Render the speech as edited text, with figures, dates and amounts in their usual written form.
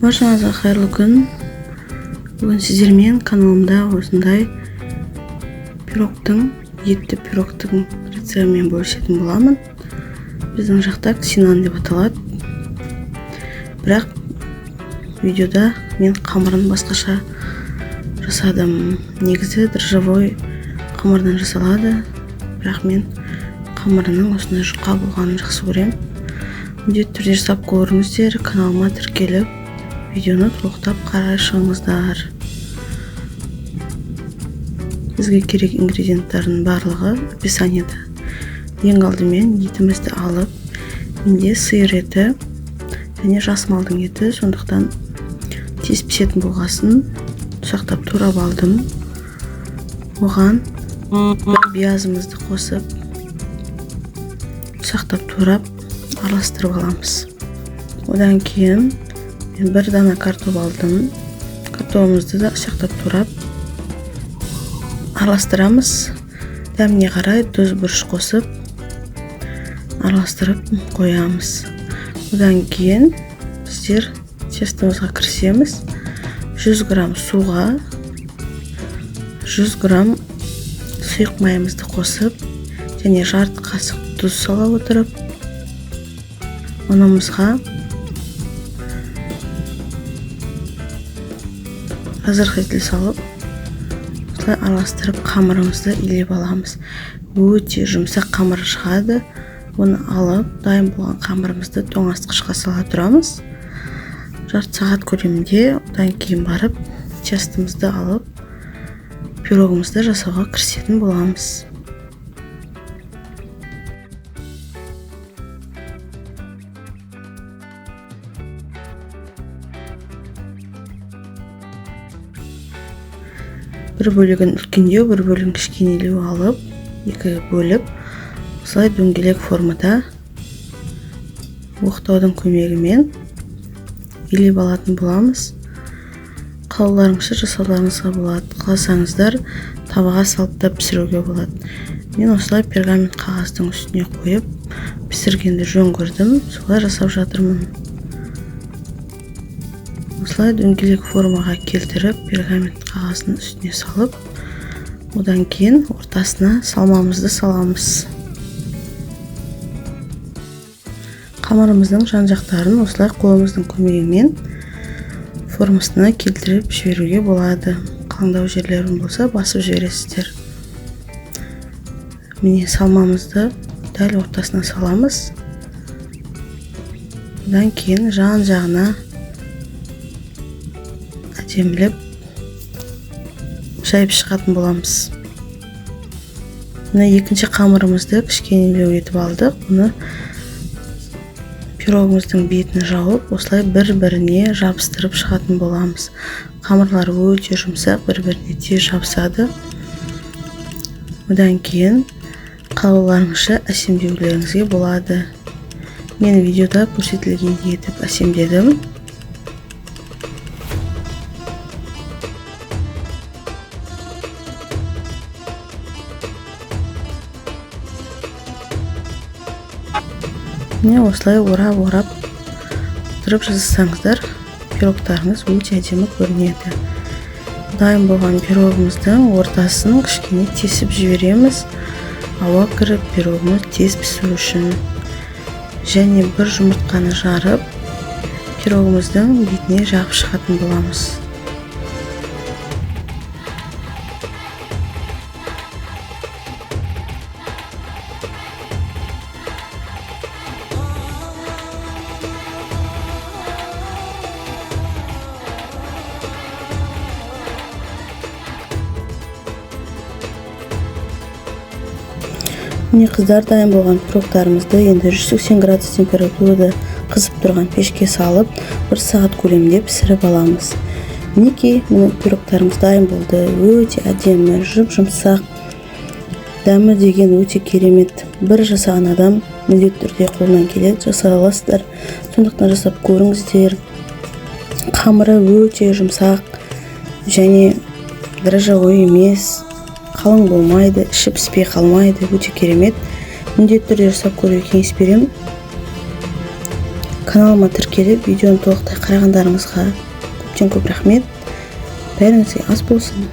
Баршаңызға қайырлы күн. Бүгін сіздермен каналымда осындай етті пирогтың рецептімен бөлісетін боламын. Біздің жақта ксинан деп аталады. Бірақ видеода мен қамырын басқаша жасадым. Негізі дрожжевой қамырдан жасалады. Бірақ мен қамырының осындай жұқа болғанын жақсы көремін. Міндетті түрде жасап көріңіздер, каналыма тіркеліп, видеоны толықтап қарай шығыңыздар. Бізге керек ингредиенттардың барлығы описаниеда. Ең алдымен етімізді алып, менде сиыр еті және жас малдың еті, сондықтан тез пісетін болғасын ұсақтап турап алдым. Оған биязымызды қосып, ұсақтап турап араластырып аламыз. Одан кейін мен бір дана картоп алдым. Картопымызды да ұсақтап турап араластырамыз. Дәміне қарай тұз, бұрыш қосып араластырып қоямыз. Одан кейін біздер тестомызға кірісеміз. 100 грамм суға 100 грамм сұйық майымызды қосып және жарты қасық тұз сала отырып, ұнымызға разрыхлитель салып, осылай араластырып қамырымызды илеп аламыз. Өте жұмсақ қамыр шығады. Оны алып, дайын болған қамырымызды тоңазытқышқа сала тұрамыз. Жарты сағат көлемінде, одан кейін барып, тестомызды алып, пирогымызды жасауға кірісетін боламыз. Бір бөлігін үлкендеу, бір бөлігін кішкенелеу алып, екі бөліп, осылай дөңгелек формада оқтаудың көмегімен илеп алатын боламыз. Қалауларыңызша жасауларыңызға болады. Қаласаңыздар табаға салып та пісіруге болады. Мен осылай пергамент қағаздың үстіне қойып пісіргенді жөн көрдім, солай жасап жатырмын. Осылай дөңгелек формаға келтіріп, пергамент қағаздың үстіне салып, одан кейін ортасына салмамызды саламыз. Қамырымыздың жан жақтарын осылай қолымыздың көмегімен формасына келтіріп жіберуге болады. Қалыңдау жерлерін болса басып жібересіздер. Міне салмамызды дәл ортасына саламыз. Одан кейін жан жағына әдемілеп жайып шығатын боламыз. Мына екінші қамырымызды кішкенелеу етіп алдық. Оны пирогымыздың бетін жауып, осылай бір-біріне жабыстырып шығатын боламыз. Қамырлар өте жұмсақ, бір-біріне тез жабысады. Одан кейін қалауларыңызша әсемдеулеріңізге болады. Мен видеода көрсетілгендей етіп әсемдедім. Міне осылай орап тұрып жасасаңыздар, пирогтарыңыз өте әдемі көрінеді. Дайын болған пирогымыздың ортасын кішкене тесіп жібереміз. Ауа кіріп, пирогымыз тез пісу үшін. Және бір жұмыртқаны жарып, пирогымыздың бетіне жағып шығатын боламыз. Міне қыздар, дайын болған пирогтарымызды енді 180 градус температурада қызып тұрған пешке салып, 1 сағат көлемінде пісіріп аламыз. Мінекей, міне пирогтарымыз дайын болды. Өте әдемі, жұмсақ, дәмі деген өте керемет. Бір жасаған адам міндетті түрде қолынан келеді, жасай аласыздар. Сондықтан жасап көріңіздер. Қамыры өте жұмсақ және дрожжевой емес. Қалың болмайды, іші піспей қалмайды, өте керемет. Міндетті түрде жасап көруге кеңес беремін. каналыма тіркеліп видеоны толықтай қарағандарыңызға көптен көп рахмет. Бәріңізге ас болсын.